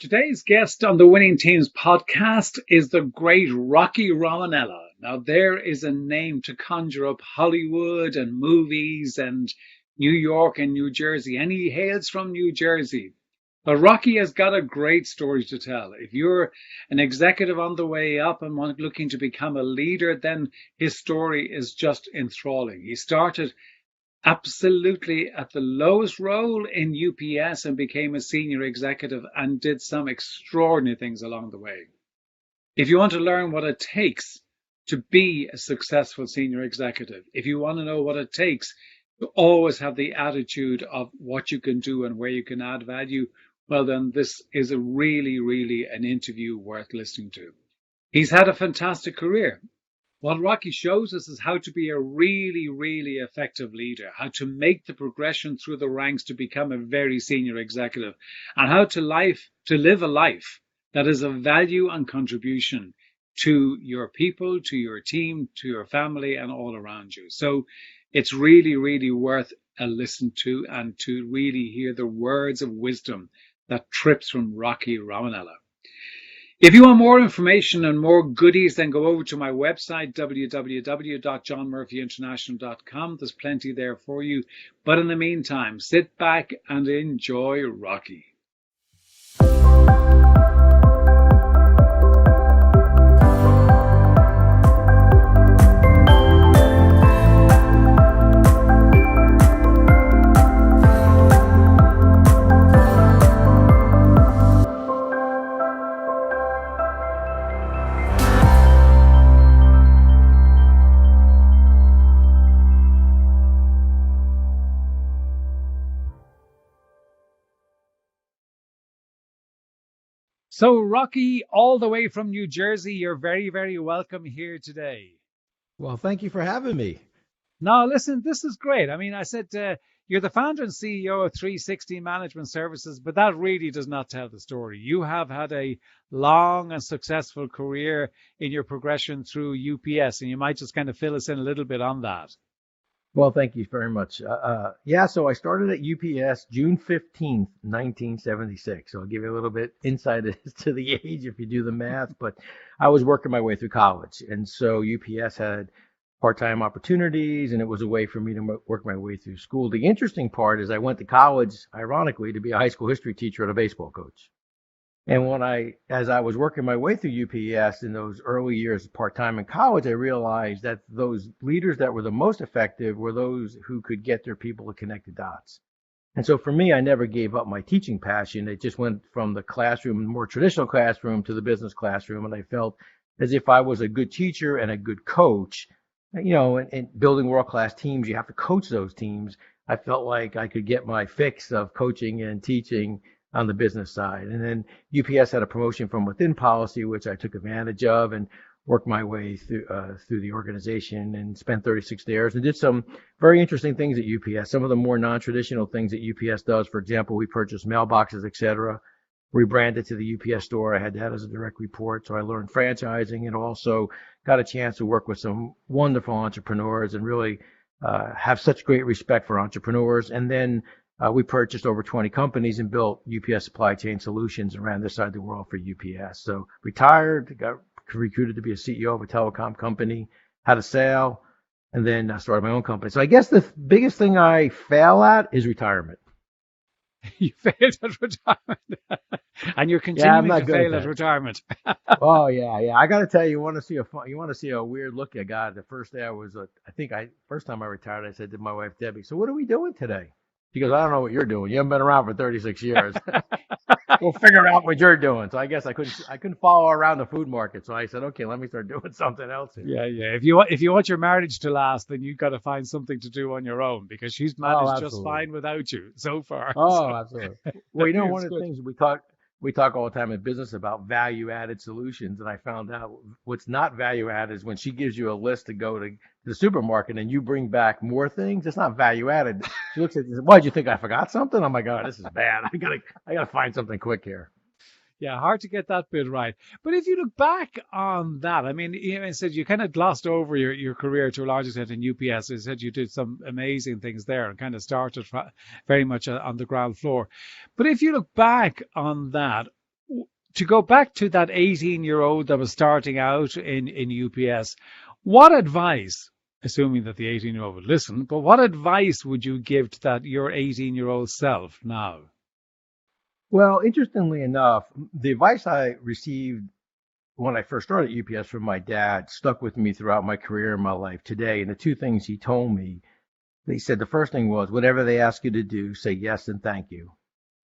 Today's guest on the Winning Teams podcast is the great Rocky Romanella. Now, there is a name to conjure up Hollywood and movies and New York and New Jersey, and he hails from New Jersey. But Rocky has got a great story to tell. If you're an executive on the way up and looking to become a leader, then his story is just enthralling. He started absolutely at the lowest role in UPS and became a senior executive and did some extraordinary things along the way. If you want to learn what it takes to be a successful senior executive, if you want to know what it takes to always have the attitude of what you can do and where you can add value, well, then this is a really an interview worth listening to. He's had a fantastic career. What Rocky shows us is how to be a really effective leader, how to make the progression through the ranks to become a very senior executive, and how to live a life that is of value and contribution to your people, to your team, to your family, and all around you. So it's really worth a listen to and to really hear the words of wisdom that trips from Rocky Romanella. If you want more information and more goodies, then go over to my website, www.johnmurphyinternational.com. There's plenty there for you. But in the meantime, sit back and enjoy Rocky. So, Rocky, all the way from New Jersey, you're very welcome here today. Well, thank you for having me. Now, listen, this is great. I mean, I said you're the founder and CEO of 360 Management Services, but that really does not tell the story. You have had a long and successful career in your progression through UPS, and you might just kind of fill us in a little bit on that. Well, thank you very much. So I started at UPS June 15th, 1976. So I'll give you a little bit insight as to the age if you do the math, but I was working my way through college. And so UPS had part-time opportunities, and it was a way for me to work my way through school. The interesting part is I went to college, ironically, to be a high school history teacher and a baseball coach. And as I was working my way through UPS in those early years part-time in college, I realized that those leaders that were the most effective were those who could get their people to connect the dots. And so for me, I never gave up my teaching passion. It just went from the classroom, more traditional classroom, to the business classroom. And I felt as if I was a good teacher and a good coach, and building world-class teams, you have to coach those teams. I felt like I could get my fix of coaching and teaching on the business side. And then UPS had a promotion from within policy, which I took advantage of and worked my way through the organization and spent 36 years and did some very interesting things at UPS. Some of the more non-traditional things that UPS does. For example, we purchased mailboxes, etc., rebranded to the UPS store. I had that as a direct report. So I learned franchising and also got a chance to work with some wonderful entrepreneurs and really have such great respect for entrepreneurs. And then we purchased over 20 companies and built UPS Supply Chain Solutions around this side of the world for UPS. So retired, got recruited to be a CEO of a telecom company, had a sale, and then I started my own company. So I guess the biggest thing I fail at is retirement. You failed at retirement, and you're continuing to fail at retirement. Oh yeah. I got to tell you, you want to see a weird look I got. The first day first time I retired, I said to my wife Debbie, "So what are we doing today?" She goes, "I don't know what you're doing. You haven't been around for 36 years. We'll figure out what you're doing." So I guess I couldn't follow around the food market. So I said, "Okay, let me start doing something else here." Yeah. If you want your marriage to last, then you've got to find something to do on your own, because she's managed just fine without you so far. Absolutely. Well, one of the things we talk all the time in business about value-added solutions, and I found out what's not value-added is when she gives you a list to go to the supermarket and you bring back more things. It's not value-added. She looks at it and says, "Why, did you think I forgot something? Oh my God, this is bad. I gotta find something quick here." Yeah, hard to get that bit right. But if you look back on that, I mean, I said you kind of glossed over your career to a large extent in UPS. You said you did some amazing things there and kind of started very much on the ground floor. But if you look back on that, to go back to that 18-year-old that was starting out in UPS, what advice, assuming that the 18-year-old would listen, but what advice would you give to that your 18-year-old self now? Well, interestingly enough, the advice I received when I first started at UPS from my dad stuck with me throughout my career and my life today. And the two things he told me, he said the first thing was, whatever they ask you to do, say yes and thank you,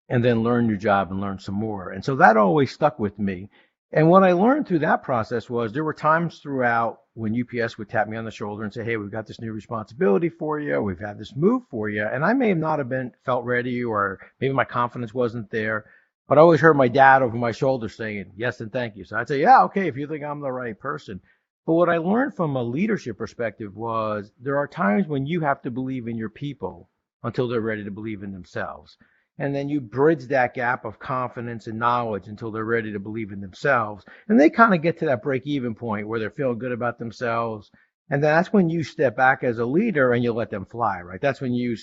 and then learn your job and learn some more. And so that always stuck with me. And what I learned through that process was there were times throughout when UPS would tap me on the shoulder and say, hey, we've got this new responsibility for you. We've had this move for you. And I may have not have been felt ready, or maybe my confidence wasn't there. But I always heard my dad over my shoulder saying yes and thank you. So I'd say, yeah, okay, if you think I'm the right person. But what I learned from a leadership perspective was there are times when you have to believe in your people until they're ready to believe in themselves. And then you bridge that gap of confidence and knowledge until they're ready to believe in themselves. And they kind of get to that break-even point where they're feeling good about themselves. And then that's when you step back as a leader and you let them fly, right? That's when you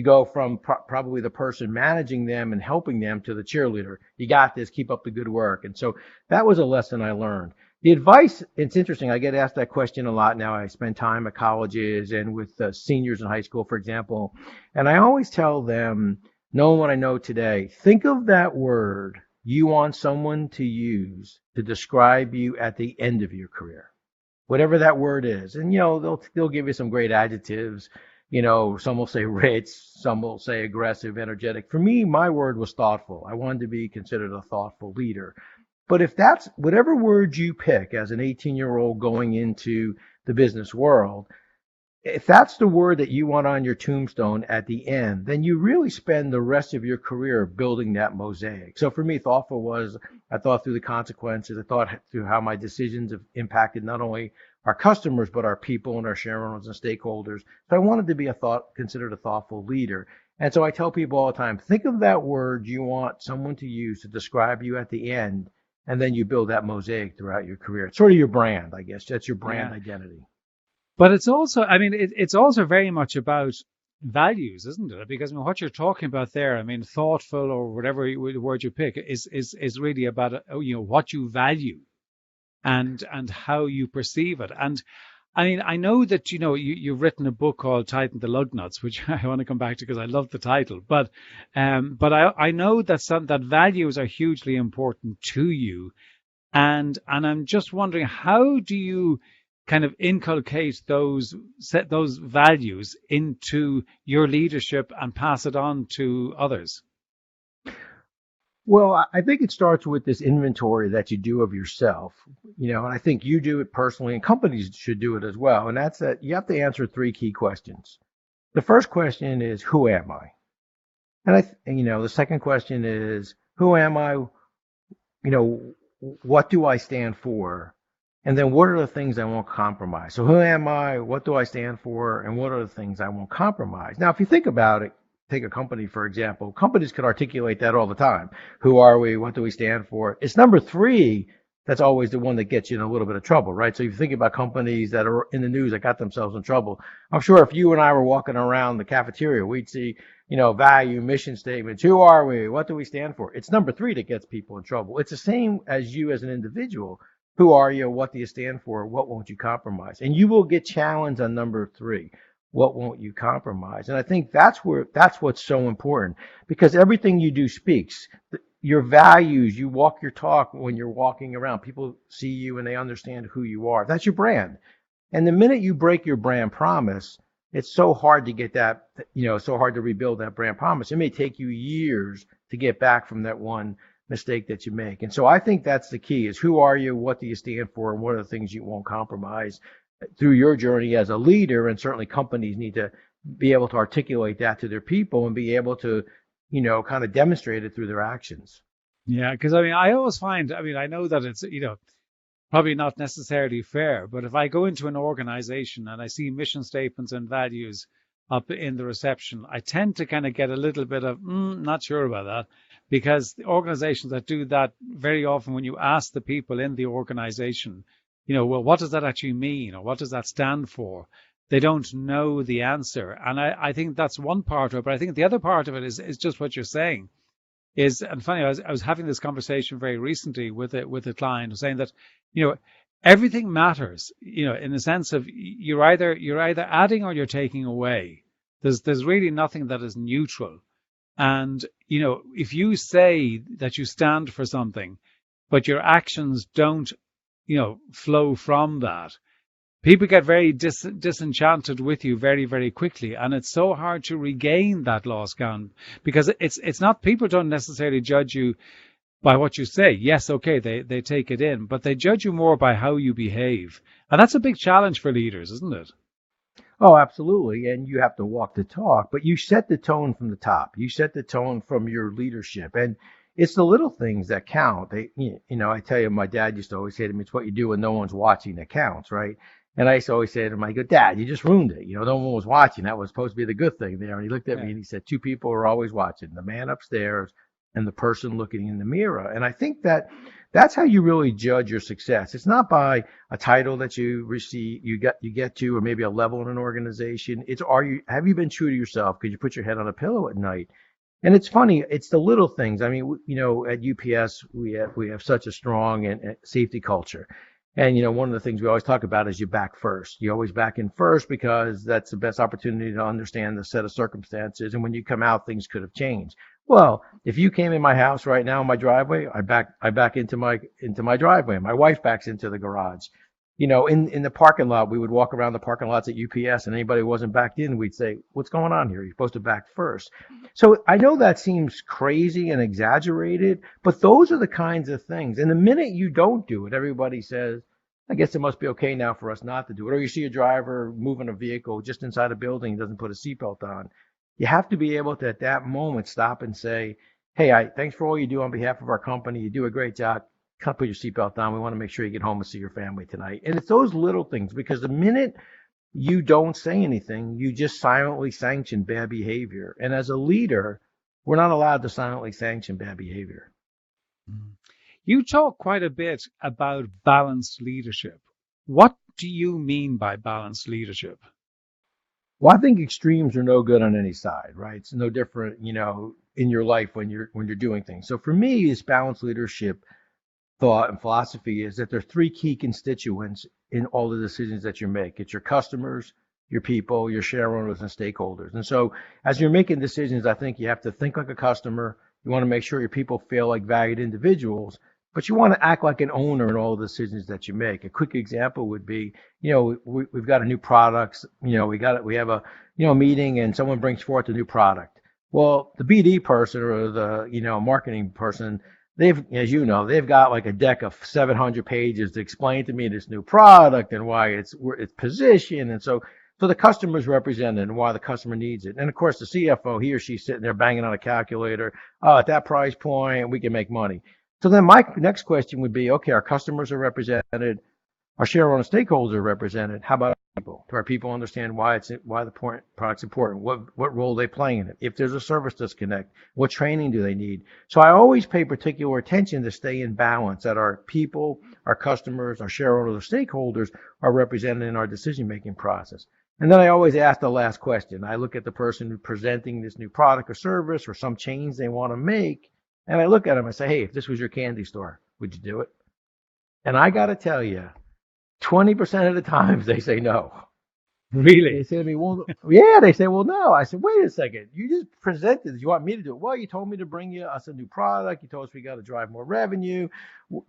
go from probably the person managing them and helping them to the cheerleader. You got this, keep up the good work. And so that was a lesson I learned. The advice, it's interesting. I get asked that question a lot now. I spend time at colleges and with seniors in high school, for example. And I always tell them, knowing what I know today, think of that word you want someone to use to describe you at the end of your career, whatever that word is. And, they'll give you some great adjectives. Some will say rich, some will say aggressive, energetic. For me, my word was thoughtful. I wanted to be considered a thoughtful leader. But if that's whatever word you pick as an 18-year-old going into the business world, if that's the word that you want on your tombstone at the end, then you really spend the rest of your career building that mosaic. So for me, thoughtful was, I thought through the consequences. I thought through how my decisions have impacted not only our customers, but our people and our shareowners and stakeholders. So I wanted to be considered a thoughtful leader. And so I tell people all the time, think of that word you want someone to use to describe you at the end, and then you build that mosaic throughout your career. It's sort of your brand, I guess. That's your brand identity. But it's also, it's also very much about values, isn't it? Because what you're talking about there, thoughtful or whatever word you pick is really about, what you value and how you perceive it. And I know that, you've written a book called Tighten the Lug Nuts, which I want to come back to because I love the title. But I know that values are hugely important to you. And I'm just wondering, how do you kind of inculcate those values into your leadership and pass it on to others? Well, I think it starts with this inventory that you do of yourself, and I think you do it personally and companies should do it as well. And that's that you have to answer three key questions. The first question is, who am I? And the second question is, who am I? What do I stand for? And then what are the things I won't compromise? So who am I? What do I stand for? And what are the things I won't compromise? Now, if you think about it, take a company, for example, companies can articulate that all the time. Who are we? What do we stand for? It's number three that's always the one that gets you in a little bit of trouble, right? So if you think about companies that are in the news that got themselves in trouble, I'm sure if you and I were walking around the cafeteria, we'd see, value, mission statements. Who are we? What do we stand for? It's number three that gets people in trouble. It's the same as you as an individual. Who are you? What do you stand for? What won't you compromise? And you will get challenged on number three. What won't you compromise? And I think that's what's so important, because everything you do speaks. Your values, you walk your talk when you're walking around. People see you and they understand who you are. That's your brand. And the minute you break your brand promise, it's so hard to get that, so hard to rebuild that brand promise. It may take you years to get back from that one mistake that you make. And so I think that's the key, is who are you, what do you stand for, and what are the things you won't compromise through your journey as a leader. And certainly companies need to be able to articulate that to their people and be able to, kind of demonstrate it through their actions. Yeah, because I always find, I know that it's, probably not necessarily fair, but if I go into an organization and I see mission statements and values up in the reception, I tend to kind of get a little bit of, not sure about that, because the organizations that do that, very often when you ask the people in the organization, well, what does that actually mean? Or what does that stand for? They don't know the answer. And I think that's one part of it. But I think the other part of it is just what you're saying. is, and funny, I was having this conversation very recently with a client saying that, you know, everything matters, you know, in the sense of you're either adding or you're taking away. There's really nothing that is neutral. And, you know, if you say that you stand for something, but your actions don't, you know, flow from that, people get very disenchanted with you very, very quickly. And it's so hard to regain that lost ground because it's not, people don't necessarily judge you by what you say. Yes, okay, they take it in, but they judge you more by how you behave. And that's a big challenge for leaders, isn't it? Oh, absolutely. And you have to walk the talk, but you set the tone from the top. You set the tone from your leadership. And it's the little things that count. I tell you, my dad used to always say to me, it's what you do when no one's watching that counts, right? And I used to always say to him, I go, Dad, you just ruined it. You know, no one was watching. That was supposed to be the good thing there. And he looked at me Yeah. and he said, two people are always watching, the man upstairs and the person looking in the mirror. And I think that that's how you really judge your success. It's not by a title that you receive, you get to, or maybe a level in an organization. It's have you been true to yourself? Could you put your head on a pillow at night? And it's funny, it's the little things. I mean, at UPS, we have such a strong and safety culture. And, one of the things we always talk about is you back first. You always back in first because that's the best opportunity to understand the set of circumstances. And when you come out, things could have changed. Well, if you came in my house right now in my driveway, I back into my driveway. My wife backs into the garage. In the parking lot, we would walk around the parking lots at UPS, and anybody who wasn't backed in, we'd say, "What's going on here? You're supposed to back first." So I know that seems crazy and exaggerated, but those are the kinds of things. And the minute you don't do it, everybody says, I guess it must be okay now for us not to do it. Or you see a driver moving a vehicle just inside a building, doesn't put a seatbelt on. You have to be able to, at that moment, stop and say, "Hey, thanks for all you do on behalf of our company. You do a great job. Kind of put your seatbelt on. We want to make sure you get home and see your family tonight." And it's those little things, because the minute you don't say anything, you just silently sanction bad behavior. And as a leader, we're not allowed to silently sanction bad behavior. Mm. You talk quite a bit about balanced leadership. What do you mean by balanced leadership? Well, I think extremes are no good on any side, right? It's no different, in your life when you're doing things. So for me, this balanced leadership thought and philosophy is that there are three key constituents in all the decisions that you make. It's your customers, your people, your share owners, and stakeholders. And so as you're making decisions, I think you have to think like a customer. You want to make sure your people feel like valued individuals, but you want to act like an owner in all the decisions that you make. A quick example would be, we've got a new product. We have a, meeting, and someone brings forth a new product. Well, the BD person or the, marketing person, they've got like a deck of 700 pages to explain to me this new product and why it's positioned. And so the customer's represented and why the customer needs it. And of course, the CFO, he or she's sitting there banging on a calculator. Oh, at that price point, we can make money. So then my next question would be, okay, our customers are represented. Our shareholder stakeholders are represented. How about people? Do our people understand why the product's important? What role they play in it? If there's a service disconnect, what training do they need? So I always pay particular attention to stay in balance, that our people, our customers, our shareholders, stakeholders are represented in our decision-making process. And then I always ask the last question. I look at the person who's presenting this new product or service or some change they want to make, and I look at them and say, "Hey, if this was your candy store, would you do it?" And I got to tell you, 20% of the times they say no. They Really? say to me, "Well, yeah." They say, "Well, no." I said, "Wait a second. You just presented. You want me to do it?" "Well, you told me to bring us a new product. You told us we got to drive more revenue,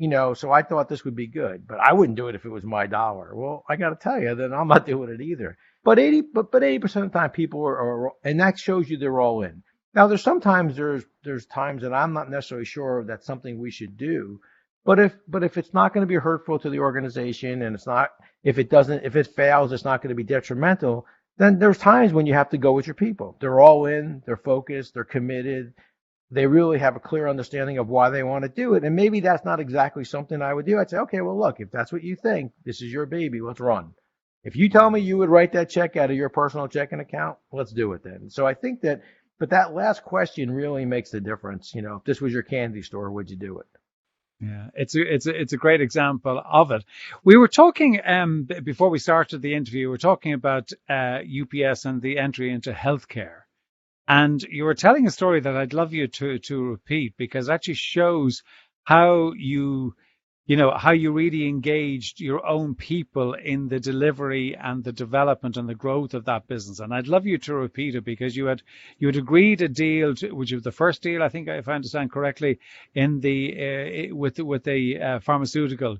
so I thought this would be good, but I wouldn't do it if it was my dollar." Well, I got to tell you, then I'm not doing it either. But 80% of the time, people are, and that shows you they're all in. Now, there's times that I'm not necessarily sure that's something we should do. But if it's not going to be hurtful to the organization, and if it fails, it's not going to be detrimental, then there's times when you have to go with your people. They're all in, they're focused, they're committed. They really have a clear understanding of why they want to do it. And maybe that's not exactly something I would do. I'd say, "Okay, well, look, if that's what you think, this is your baby, let's run. If you tell me you would write that check out of your personal checking account, let's do it then." So I think but that last question really makes the difference. If this was your candy store, would you do it? Yeah, it's a great example of it. We were talking before we started the interview. We were talking about UPS and the entry into healthcare. And you were telling a story that I'd love you to repeat because it actually shows how how you really engaged your own people in the delivery and the development and the growth of that business. And I'd love you to repeat it because you had agreed a deal, which was the first deal, I think, if I understand correctly, in the with the pharmaceutical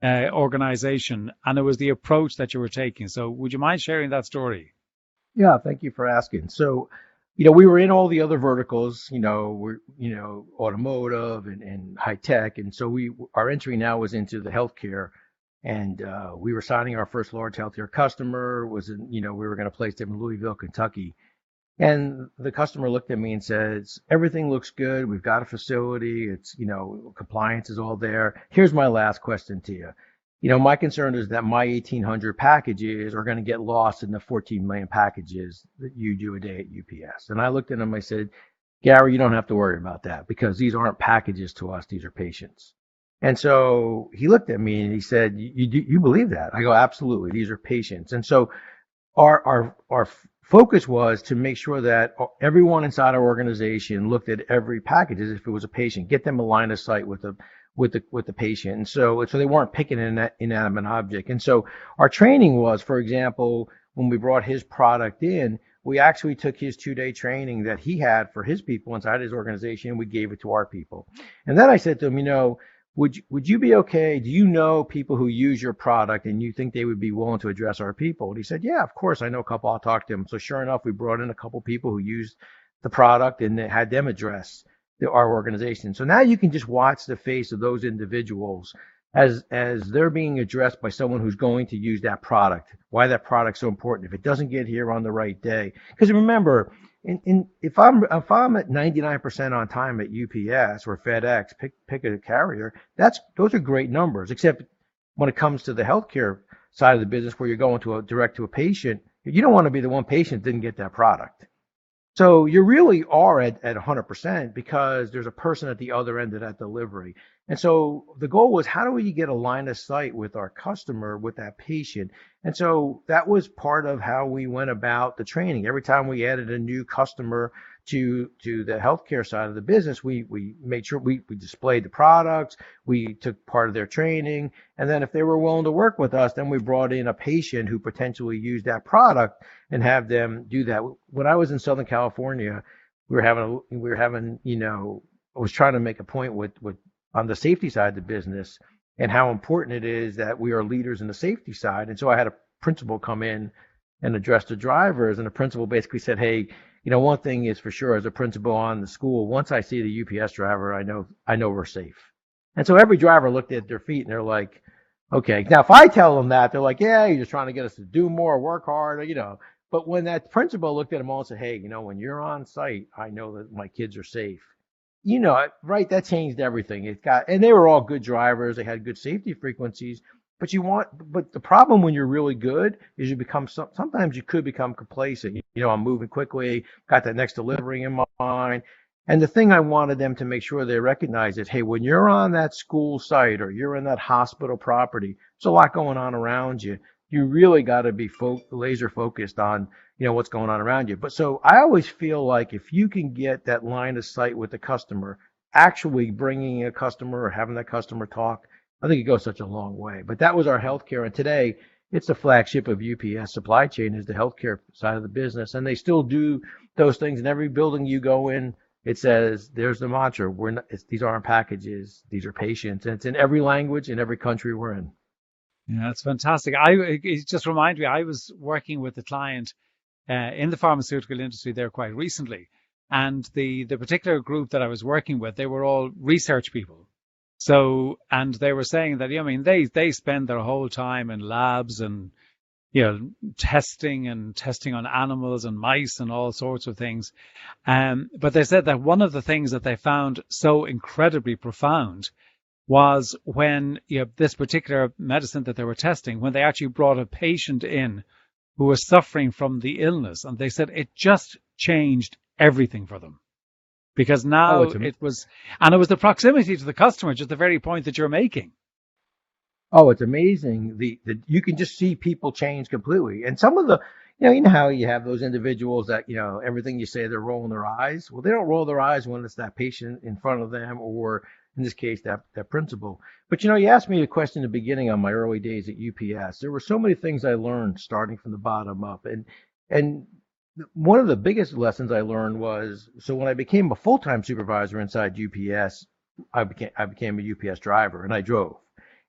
organization, and it was the approach that you were taking. So, would you mind sharing that story? Yeah, thank you for asking. So, we were in all the other verticals, we're, automotive and high tech. And so our entry now was into the healthcare, and we were signing our first large healthcare customer was in, we were going to place them in Louisville, Kentucky. And the customer looked at me and says, everything looks good. We've got a facility. It's, compliance is all there. Here's my last question to you. My concern is that my 1,800 packages are going to get lost in the 14 million packages that you do a day at UPS. And I looked at him, I said, Gary, you don't have to worry about that because these aren't packages to us. These are patients. And so he looked at me and he said, you believe that? I go, absolutely. These are patients. And so our focus was to make sure that everyone inside our organization looked at every package as if it was a patient, get them a line of sight with the patient. And so they weren't picking an inanimate object. And so our training was, for example, when we brought his product in, we actually took his 2-day training that he had for his people inside his organization, and we gave it to our people. And then I said to him, would you be okay? Do you know people who use your product and you think they would be willing to address our people? And he said, yeah, of course. I know a couple. I'll talk to them. So sure enough, we brought in a couple people who used the product and had them address our organization. So now you can just watch the face of those individuals as they're being addressed by someone who's going to use that product, why that product's so important. If it doesn't get here on the right day, because remember, if I'm at 99% on time at UPS or FedEx, pick a carrier, those are great numbers. Except when it comes to the healthcare side of the business, where you're going direct to a patient, you don't want to be the one patient that didn't get that product. So you really are at 100% because there's a person at the other end of that delivery. And so the goal was, how do we get a line of sight with our customer, with that patient? And so that was part of how we went about the training. Every time we added a new customer to the healthcare side of the business, we made sure we displayed the products, we took part of their training, and then if they were willing to work with us, then we brought in a patient who potentially used that product and have them do that. When I was in Southern California, I was trying to make a point with on the safety side of the business and how important it is that we are leaders in the safety side. And so I had a principal come in and address the drivers, and the principal basically said, hey, one thing is for sure, as a principal on the school, once I see the UPS driver, I know we're safe. And so every driver looked at their feet and they're like, okay. Now, if I tell them that, they're like, yeah, you're just trying to get us to do more, work harder, But when that principal looked at them all and said, hey, when you're on site, I know that my kids are safe. Right? That changed everything. And they were all good drivers. They had good safety frequencies. But the problem when you're really good is sometimes you could become complacent. I'm moving quickly, got that next delivery in mind. And the thing I wanted them to make sure they recognize is, hey, when you're on that school site or you're in that hospital property, there's a lot going on around you. You really got to be laser focused on, what's going on around you. But so I always feel like if you can get that line of sight with the customer, actually bringing a customer or having that customer talk, I think it goes such a long way. But that was our healthcare. And today it's the flagship of UPS supply chain is the healthcare side of the business. And they still do those things in every building you go in. It says, there's the mantra, these aren't packages, these are patients. And it's in every language, in every country we're in. Yeah, that's fantastic. It just reminded me, I was working with a client in the pharmaceutical industry there quite recently. And the particular group that I was working with, they were all research people. So, and they were saying that, they spend their whole time in labs and, testing on animals and mice and all sorts of things. But they said that one of the things that they found so incredibly profound was when this particular medicine that they were testing, when they actually brought a patient in who was suffering from the illness, and they said it just changed everything for them. Because now it was the proximity to the customer, just the very point that you're making. Oh, it's amazing. You can just see people change completely. And some of the, You know how you have those individuals that, everything you say, they're rolling their eyes. Well, they don't roll their eyes when it's that patient in front of them, or in this case, that principal. But, you asked me a question in the beginning on my early days at UPS. There were so many things I learned starting from the bottom up. And one of the biggest lessons I learned was, so when I became a full-time supervisor inside UPS, I became a UPS driver and I drove.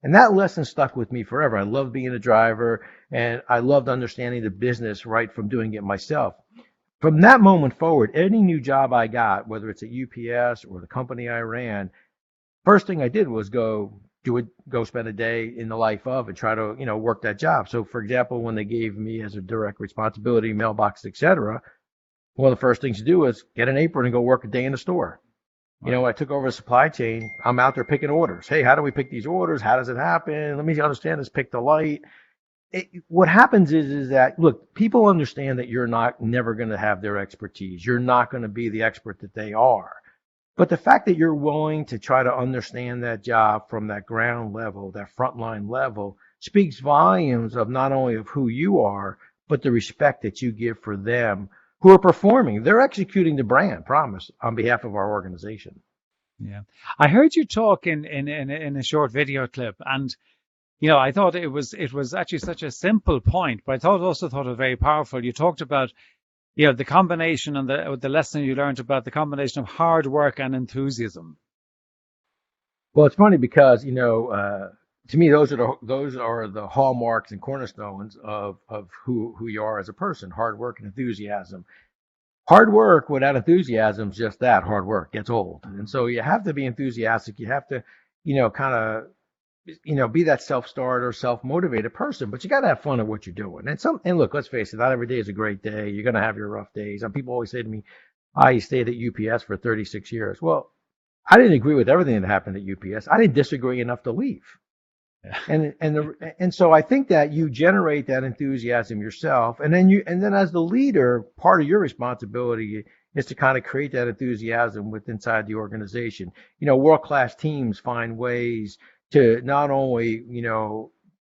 And that lesson stuck with me forever. I loved being a driver and I loved understanding the business right from doing it myself. From that moment forward, any new job I got, whether it's at UPS or the company I ran, first thing I did was go spend a day in the life of and try to, work that job. So for example, when they gave me as a direct responsibility, mailbox, etc., one of the first things to do was get an apron and go work a day in the store. I took over the supply chain. I'm out there picking orders. Hey, how do we pick these orders? How does it happen? Let me understand this. Pick the light. What happens is that, look, people understand that you're never going to have their expertise. You're not going to be the expert that they are. But the fact that you're willing to try to understand that job from that ground level, that frontline level, speaks volumes of not only of who you are, but the respect that you give for them who are performing. They're executing the brand promise on behalf of our organization. Yeah. I heard you talk in a short video clip, and I thought it was actually such a simple point, but I also thought it very powerful. You talked about the combination and the lesson you learned about the combination of hard work and enthusiasm. Well, it's funny because to me those are the hallmarks and cornerstones of who you are as a person: hard work and enthusiasm. Hard work without enthusiasm is just that, hard work gets old. And so you have to be enthusiastic. You have to, kind of, be that self-starter, self-motivated person, but you got to have fun at what you're doing. And look, let's face it, not every day is a great day. You're going to have your rough days. And people always say to me, I stayed at UPS for 36 years. Well, I didn't agree with everything that happened at UPS. I didn't disagree enough to leave. And so I think that you generate that enthusiasm yourself, and then as the leader, part of your responsibility is to kind of create that enthusiasm inside the organization. World-class teams find ways to not only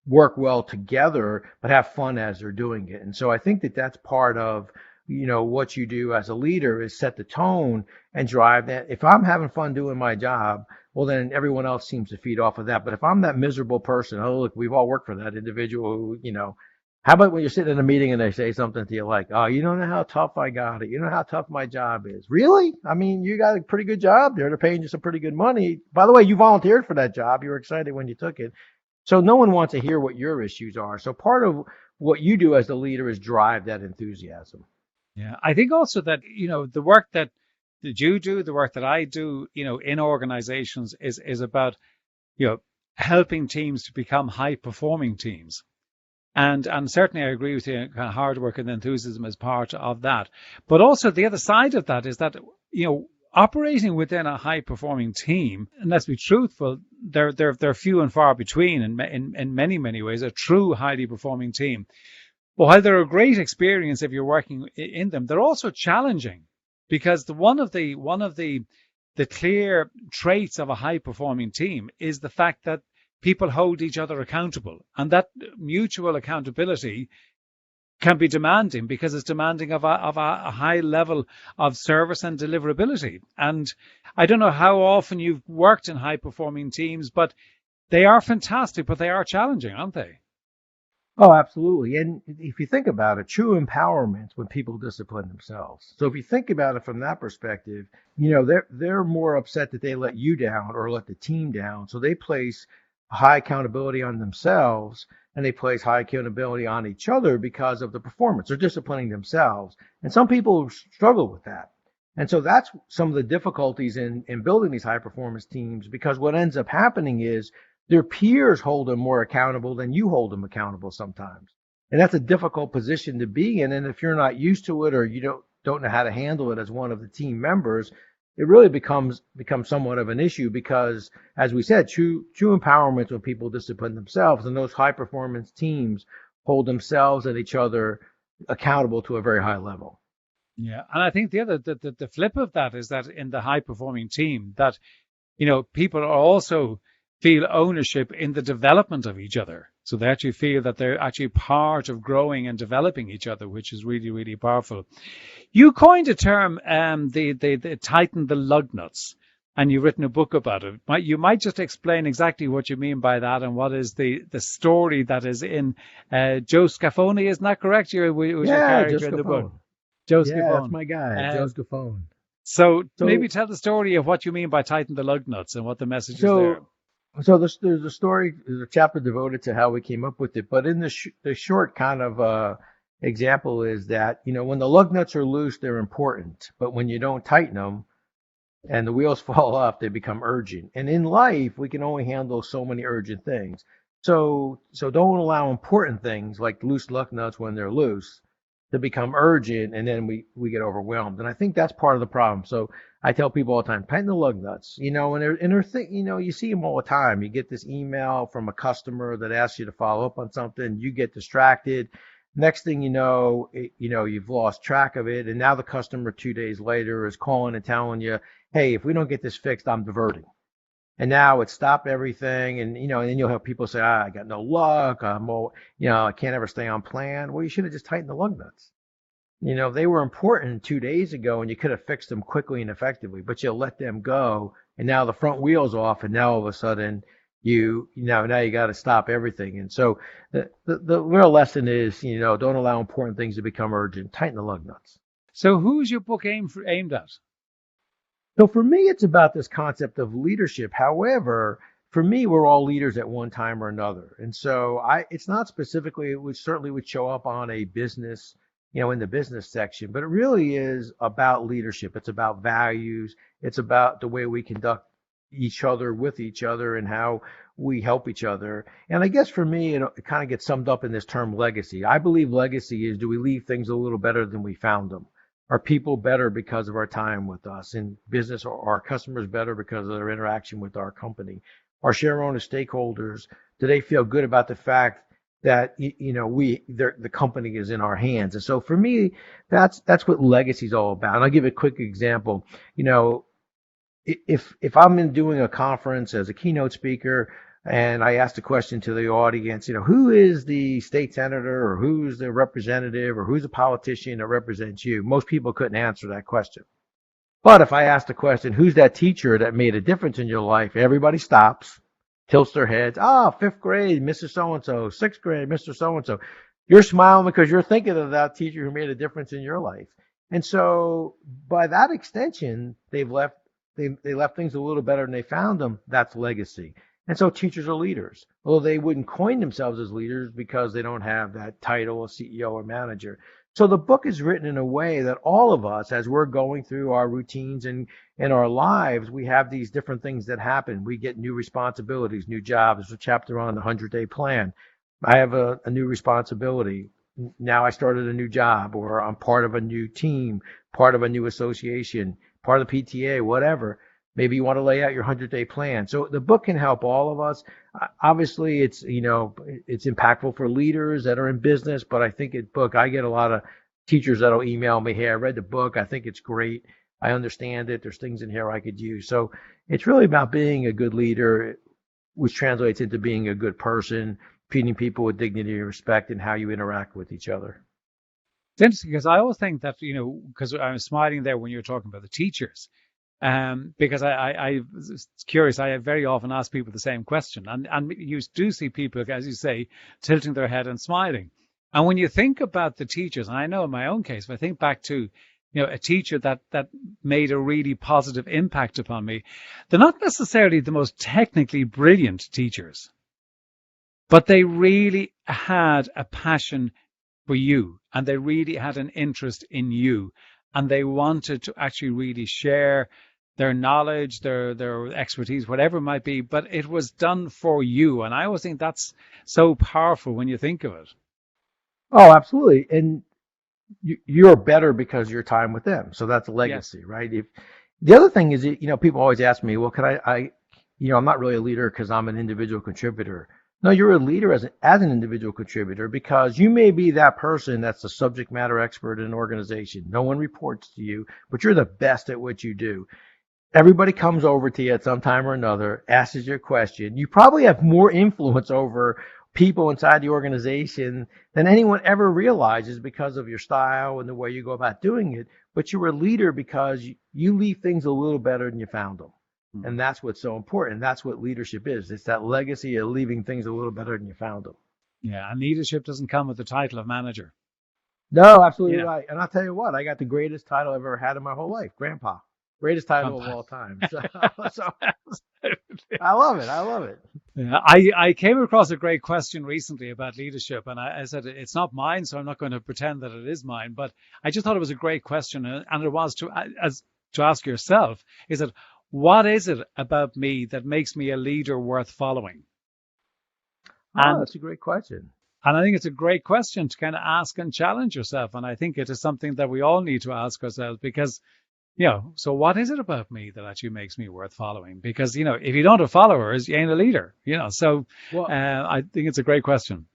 work well together, but have fun as they're doing it. And so I think that that's part of what you do as a leader, is set the tone and drive that. If I'm having fun doing my job, well, then everyone else seems to feed off of that. But if I'm that miserable person, oh, look, we've all worked for that individual who, how about when you're sitting in a meeting and they say something to you like, oh, you don't know how tough I got it. You know how tough my job is. Really? I mean, you got a pretty good job there. They're paying you some pretty good money. By the way, you volunteered for that job. You were excited when you took it. So no one wants to hear what your issues are. So part of what you do as the leader is drive that enthusiasm. Yeah, I think also that, the work that you do, the work that I do, in organizations is about, helping teams to become high performing teams. And certainly I agree with you, kind of hard work and enthusiasm is part of that. But also the other side of that is that, operating within a high performing team, and let's be truthful, they're few and far between in many, many ways, a true highly performing team. But while they're a great experience if you're working in them, they're also challenging, because one of the clear traits of a high performing team is the fact that people hold each other accountable, and that mutual accountability can be demanding, because it's demanding of a high level of service and deliverability. And I don't know how often you've worked in high performing teams, but they are fantastic, but they are challenging, aren't they? Oh, absolutely. And if you think about it, true empowerment when people discipline themselves. So if you think about it from that perspective, they're more upset that they let you down or let the team down. So they place high accountability on themselves, and they place high accountability on each other because of the performance. They're disciplining themselves. And some people struggle with that. And so that's some of the difficulties in building these high performance teams, because what ends up happening is their peers hold them more accountable than you hold them accountable sometimes. And that's a difficult position to be in. And if you're not used to it, or you don't know how to handle it as one of the team members, it really becomes somewhat of an issue, because, as we said, true empowerment when people discipline themselves, and those high performance teams hold themselves and each other accountable to a very high level. Yeah. And I think the flip of that is that in the high performing team, that, people are also feel ownership in the development of each other. So they actually feel that they're actually part of growing and developing each other, which is really, really powerful. You coined a term, the tighten the lug nuts, and you've written a book about it. You might just explain exactly what you mean by that and what is the story that is in Joe Scafoni, isn't that correct? Was your Yeah, Joe character in the book? Scafone. Joe Yeah, that's Scafone. my guy, Joe Um, Scafone. so maybe So, tell the story of what you mean by tighten the lug nuts and what the message is there. so, there's a story, there's a chapter devoted to how we came up with it. But in the short kind of example is that, when the lug nuts are loose, they're important. But when you don't tighten them and the wheels fall off, they become urgent. And in life, we can only handle so many urgent things. So don't allow important things like loose lug nuts when they're loose to become urgent, and then we get overwhelmed. And I think that's part of the problem. So I tell people all the time, tighten the lug nuts. You see them all the time. You get this email from a customer that asks you to follow up on something. You get distracted. Next thing you know, you've lost track of it, and now the customer 2 days later is calling and telling you, "Hey, if we don't get this fixed, I'm diverting." And now it's stopped everything, and then you'll have people say, "I got no luck. I can't ever stay on plan." Well, you should have just tightened the lug nuts. They were important 2 days ago, and you could have fixed them quickly and effectively, but you let them go, and now the front wheel's off, and now all of a sudden now you got to stop everything. And so the real lesson is, don't allow important things to become urgent. Tighten the lug nuts. So who's your book aimed at? So for me, it's about this concept of leadership. However, for me, we're all leaders at one time or another. And so it's not specifically, it certainly would show up on a business, in the business section, but it really is about leadership. It's about values. It's about the way we conduct each other with each other and how we help each other. And I guess for me, it kind of gets summed up in this term legacy. I believe legacy is, do we leave things a little better than we found them? Are people better because of our time with us in business? Or are customers better because of their interaction with our company? Our share owner stakeholders, do they feel good about the fact that the company is in our hands? And so for me, that's what legacy is all about. And I'll give a quick example. If I'm doing a conference as a keynote speaker, and I asked a question to the audience, who is the state senator, or who's the representative, or who's a politician that represents you? Most people couldn't answer that question. But if I asked the question, who's that teacher that made a difference in your life? Everybody stops, tilts their heads. Fifth grade, Mr. So-and-so. Sixth grade, Mr. So-and-so. You're smiling because you're thinking of that teacher who made a difference in your life. And so by that extension, they left things a little better than they found them. That's legacy. And so teachers are leaders. Well, they wouldn't coin themselves as leaders because they don't have that title of CEO or manager. So the book is written in a way that all of us, as we're going through our routines and our lives, we have these different things that happen. We get new responsibilities, new jobs. There's a chapter on the 100-day plan. I have a new responsibility. Now I started a new job, or I'm part of a new team, part of a new association, part of the PTA, whatever. Maybe you want to lay out your 100-day plan. So the book can help all of us. Obviously, it's impactful for leaders that are in business, but I think I get a lot of teachers that'll email me, "Hey, I read the book. I think it's great. I understand it. There's things in here I could use." So it's really about being a good leader, which translates into being a good person, treating people with dignity and respect, and how you interact with each other. It's interesting because I always think that, because I was smiling there when you were talking about the teachers. Because I was curious, I very often ask people the same question, and you do see people, as you say, tilting their head and smiling. And when you think about the teachers, and I know in my own case, if I think back to, a teacher that made a really positive impact upon me, they're not necessarily the most technically brilliant teachers, but they really had a passion for you, and they really had an interest in you. And they wanted to actually really share their knowledge, their expertise, whatever it might be, but it was done for you. And I always think that's so powerful when you think of it. Oh, absolutely. And you're better because of your time with them. So that's a Yes. legacy, right? The other thing is, people always ask me, well, I'm not really a leader because I'm an individual contributor. No, you're a leader as an individual contributor, because you may be that person that's the subject matter expert in an organization. No one reports to you, but you're the best at what you do. Everybody comes over to you at some time or another, asks you a question. You probably have more influence over people inside the organization than anyone ever realizes because of your style and the way you go about doing it. But you're a leader because you leave things a little better than you found them. And that's what's so important. That's what leadership is. It's that legacy of leaving things a little better than you found them. Yeah, and leadership doesn't come with the title of manager. No, You absolutely know, right. And I'll tell you what, I got the greatest title I've ever had in my whole life, Grandpa. Greatest title of compa- all time. So I love it. I love it. Yeah, I came across a great question recently about leadership, and I said it's not mine, so I'm not going to pretend that it is mine. But I just thought it was a great question, and it was to ask yourself: is it what is it about me that makes me a leader worth following? Oh, And that's a great question. and I think it's a great question to kind of ask and challenge yourself. And I think it is something that we all need to ask ourselves because so what is it about me that actually makes me worth following? Because, if you don't have followers, you ain't a leader, So Well, I think it's a great question.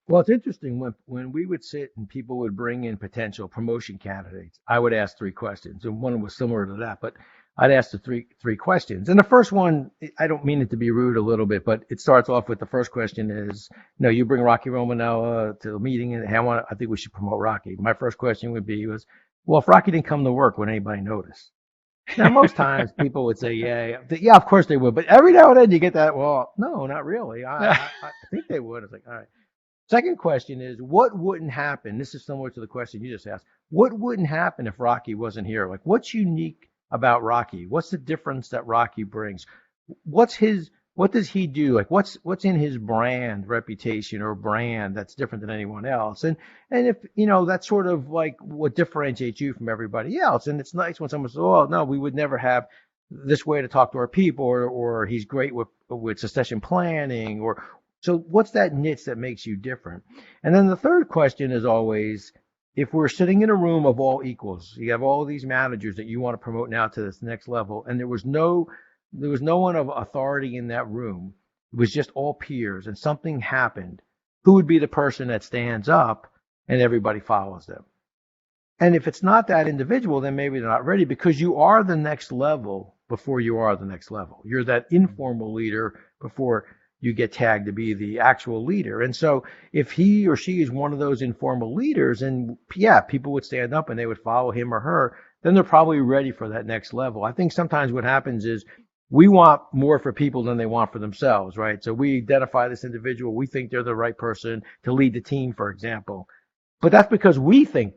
well, it's interesting when we would sit and people would bring in potential promotion candidates. I would ask three questions, and one was similar to that, but I'd ask the three questions. And the first one, I don't mean it to be rude a little bit, but it starts off with the first question is, you bring Rocky Romanella to the meeting, and I think we should promote Rocky. My first question well, if Rocky didn't come to work, would anybody notice? Now, most times people would say, yeah, of course they would. But every now and then you get that, well, no, not really. I think they would. It's like, all right. Second question is, what wouldn't happen? This is similar to the question you just asked. What wouldn't happen if Rocky wasn't here? Like, what's unique about Rocky? What's the difference that Rocky brings? What does he do? Like, what's in his brand, reputation, or brand that's different than anyone else? And if, that's sort of like what differentiates you from everybody else. And it's nice when someone says, oh, no, we would never have this way to talk to our people, or he's great with succession planning, or so what's that niche that makes you different? And then the third question is always, if we're sitting in a room of all equals, you have all these managers that you want to promote now to this next level, and there was no one of authority in that room. It was just all peers, and something happened. Who would be the person that stands up and everybody follows them? And if it's not that individual, then maybe they're not ready because you are the next level before you are the next level. You're that informal leader before you get tagged to be the actual leader. And so if he or she is one of those informal leaders, and yeah, people would stand up and they would follow him or her, then they're probably ready for that next level. I think sometimes what happens is we want more for people than they want for themselves, right? So we identify this individual, we think they're the right person to lead the team, for example. But that's because we think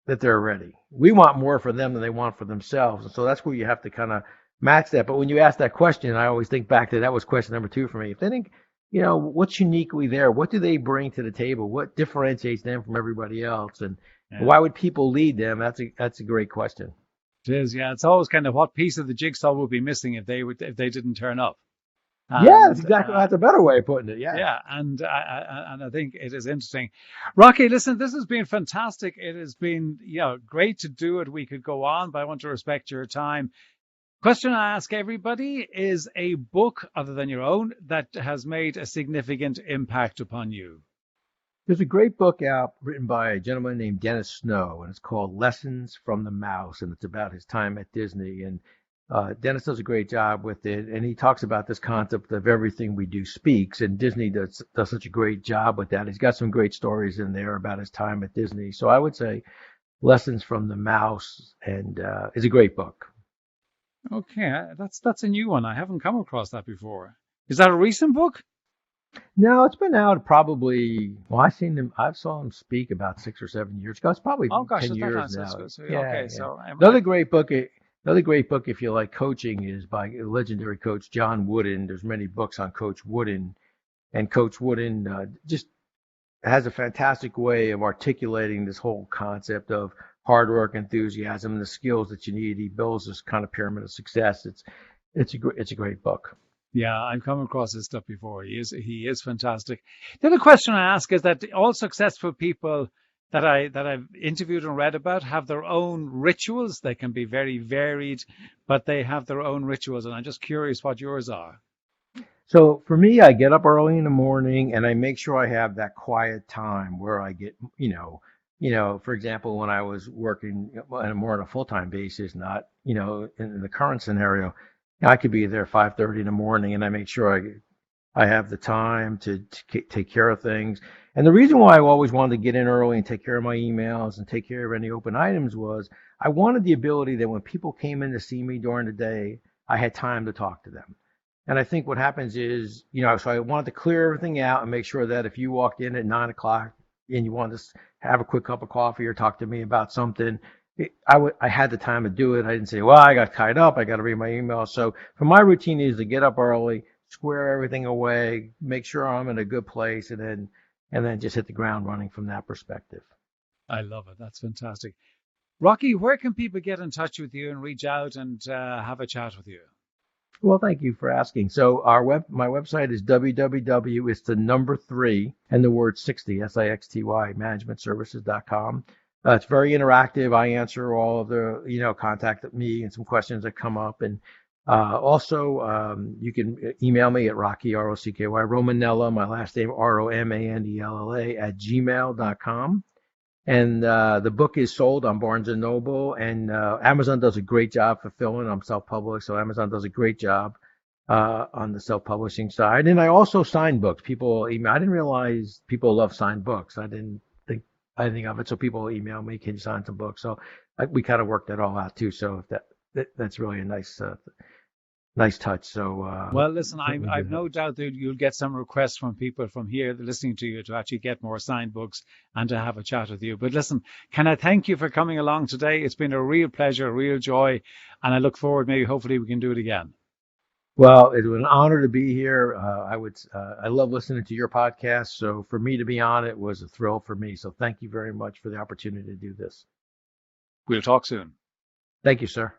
that they're ready. We want more for them than they want for themselves. And so that's where you have to kind of match that. But when you ask that question, I always think back to that was question number 2 for me. If they think, what's uniquely there? What do they bring to the table? What differentiates them from everybody else? And Yeah, why would people lead them? That's a great question. it is. Yeah, it's always kind of what piece of the jigsaw would be missing if they didn't turn up. Yeah, that's And exactly, that's a better way of putting it. Yeah. yeah, and I think it is interesting. Rocky, listen, this has been fantastic. It has been great to do it. We could go on, but I want to respect your time. Question I ask everybody is a book other than your own that has made a significant impact upon you. There's a great book out written by a gentleman named Dennis Snow, and it's called Lessons from the Mouse, and it's about his time at Disney. And Dennis does a great job with it, and he talks about this concept of everything we do speaks, and Disney does such a great job with that. He's got some great stories in there about his time at Disney. So I would say Lessons from the Mouse and is a great book. Okay, that's a new one. I haven't come across that before. Is that a recent book? No, it's been out probably. Well, I saw him speak about 6 or 7 years ago. It's probably Oh gosh, 10 is that years on now. Cisco? So, Yeah, okay, yeah. so Another great book. Another great book, if you like coaching, is by a legendary coach John Wooden. There's many books on Coach Wooden, and Coach Wooden just has a fantastic way of articulating this whole concept of hard work, enthusiasm, and the skills that you need. He builds this kind of pyramid of success. It's a great book. Yeah, I've come across his stuff before. He is fantastic. The other question I ask is that all successful people that I've interviewed and read about have their own rituals. They can be very varied, but they have their own rituals, and I'm just curious what yours are. So for me, I get up early in the morning and I make sure I have that quiet time where I get, For example, when I was working more on a full-time basis, not, in the current scenario, I could be there 5:30 in the morning, and I make sure I have the time to take care of things. And the reason why I always wanted to get in early and take care of my emails and take care of any open items was I wanted the ability that when people came in to see me during the day, I had time to talk to them. And I think what happens is, so I wanted to clear everything out and make sure that if you walked in at 9 o'clock and you wanted to have a quick cup of coffee or talk to me about something, I had the time to do it. I didn't say, well, I got tied up. I got to read my email. So for my routine is to get up early, square everything away, make sure I'm in a good place, and then just hit the ground running from that perspective. I love it. That's fantastic. Rocky, where can people get in touch with you and reach out and have a chat with you? Well, thank you for asking. So my website is www. It's the number 3 and the word 60, SIXTY, managementservices.com. It's very interactive. I answer all of the, contact me and some questions that come up. And also, you can email me at Rocky, ROCKY, Romanella, my last name, ROMANDELLA, at gmail.com. And the book is sold on Barnes and Noble, and Amazon does a great job fulfilling. I'm self-published, so Amazon does a great job on the self-publishing side. And I also sign books. People email. I didn't realize people love signed books. I didn't think anything of it. So people email me, can you sign some books? So we kind of worked that all out too. So if that's really a nice touch. So well, listen, I've that. no doubt that you'll get some requests from people from here listening to you to actually get more signed books and to have a chat with you. But listen, can I thank you for coming along today? It's been a real pleasure, a real joy, and I look forward, hopefully we can do it again. Well, it was an honor to be here. I love listening to your podcast. So for me to be on it was a thrill for me. So thank you very much for the opportunity to do this. We'll talk soon. Thank you, sir.